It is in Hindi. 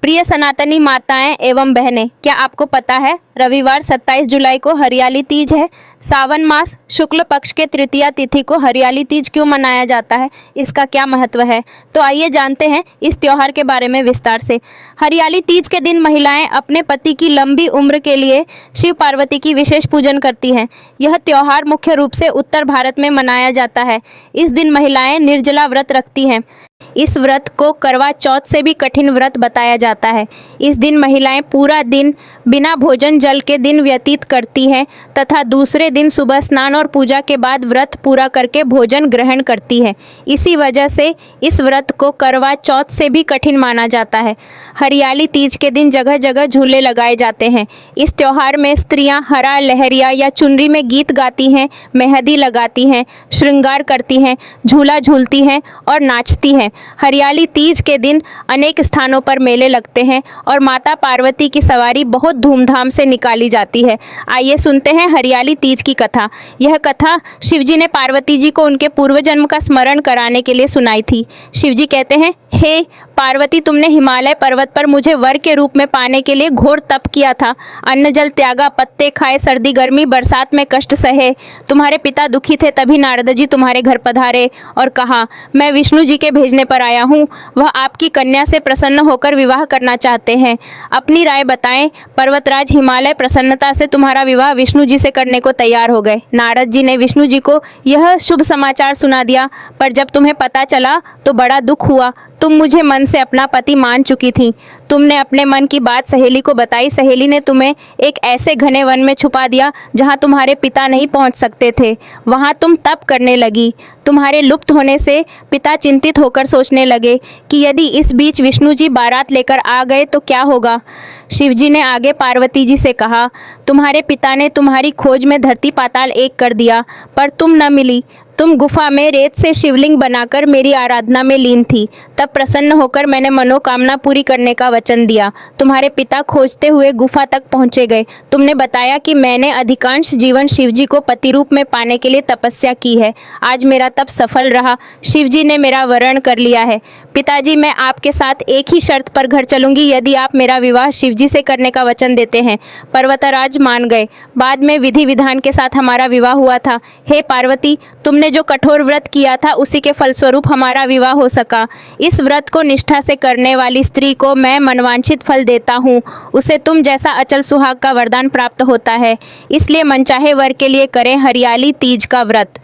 प्रिय सनातनी माताएं एवं बहनें, क्या आपको पता है रविवार 27 जुलाई को हरियाली तीज है। सावन मास शुक्ल पक्ष के तृतीया तिथि को हरियाली तीज क्यों मनाया जाता है, इसका क्या महत्व है। तो आइए जानते हैं इस त्योहार के बारे में विस्तार से। हरियाली तीज के दिन महिलाएं अपने पति की लंबी उम्र के लिए शिव पार्वती की विशेष पूजन करती हैं। यह त्योहार मुख्य रूप से उत्तर भारत में मनाया जाता है। इस दिन महिलाएं निर्जला व्रत रखती हैं। इस व्रत को करवा चौथ से भी कठिन व्रत बताया जाता है। इस दिन महिलाएं पूरा दिन बिना भोजन जल के दिन व्यतीत करती हैं तथा दूसरे दिन सुबह स्नान और पूजा के बाद व्रत पूरा करके भोजन ग्रहण करती हैं। इसी वजह से इस व्रत को करवा चौथ से भी कठिन माना जाता है। हरियाली तीज के दिन जगह जगह झूले लगाए जाते हैं। इस त्योहार में स्त्रियां हरा लहरिया या चुनरी में गीत गाती हैं, मेहंदी लगाती हैं, श्रृंगार करती हैं, झूला झूलती हैं और नाचती हैं। हरियाली तीज के दिन अनेक स्थानों पर मेले लगते हैं और माता पार्वती की सवारी बहुत धूमधाम से निकाली जाती है। आइए सुनते हैं हरियाली तीज की कथा। यह कथा शिवजी ने पार्वती जी को उनके पूर्व जन्म का स्मरण कराने के लिए सुनाई थी। शिवजी कहते हैं, हे पार्वती, तुमने हिमालय पर्वत पर मुझे वर के रूप में पाने के लिए घोर तप किया था। अन्न जल त्यागा, पत्ते खाए, सर्दी गर्मी बरसात में कष्ट सहे। तुम्हारे पिता दुखी थे, तभी नारद जी तुम्हारे घर पधारे और कहा, मैं विष्णु जी के भेजने पर आया हूँ। वह आपकी कन्या से प्रसन्न होकर विवाह करना चाहते हैं। अपनी राय बताएं। पर्वतराज हिमालय प्रसन्नता से तुम्हारा विवाह विष्णु जी से करने को तैयार हो गए। नारद जी ने विष्णु जी को यह शुभ समाचार सुना दिया, पर जब तुम्हें पता चला तो बड़ा दुख हुआ। तुम मुझे मन से अपना पति मान चुकी थी। तुमने अपने मन की बात सहेली को बताई। सहेली ने तुम्हें एक ऐसे घने वन में छुपा दिया जहाँ तुम्हारे पिता नहीं पहुँच सकते थे। वहाँ तुम तप करने लगी। तुम्हारे लुप्त होने से पिता चिंतित होकर सोचने लगे कि यदि इस बीच विष्णु जी बारात लेकर आ गए तो क्या होगा। शिवजी ने आगे पार्वती जी से कहा, तुम्हारे पिता ने तुम्हारी खोज में धरती पाताल एक कर दिया, पर तुम न मिली। तुम गुफा में रेत से शिवलिंग बनाकर मेरी आराधना में लीन थी। तब प्रसन्न होकर मैंने मनोकामना पूरी करने का वचन दिया। तुम्हारे पिता खोजते हुए गुफा तक पहुंचे गए। तुमने बताया कि मैंने अधिकांश जीवन शिवजी को पति रूप में पाने के लिए तपस्या की है। आज मेरा तप सफल रहा। शिवजी ने मेरा वरण कर लिया है। पिताजी, मैं आपके साथ एक ही शर्त पर घर चलूंगी, यदि आप मेरा विवाह शिवजी से करने का वचन देते हैं। पर्वतराज मान गए। बाद में विधि विधान के साथ हमारा विवाह हुआ था। हे पार्वती, तुमने जो कठोर व्रत किया था उसी के फलस्वरूप हमारा विवाह हो सका। इस व्रत को निष्ठा से करने वाली स्त्री को मैं मनवांछित फल देता हूँ। उसे तुम जैसा अचल सुहाग का वरदान प्राप्त होता है। इसलिए मनचाहे वर के लिए करें हरियाली तीज का व्रत।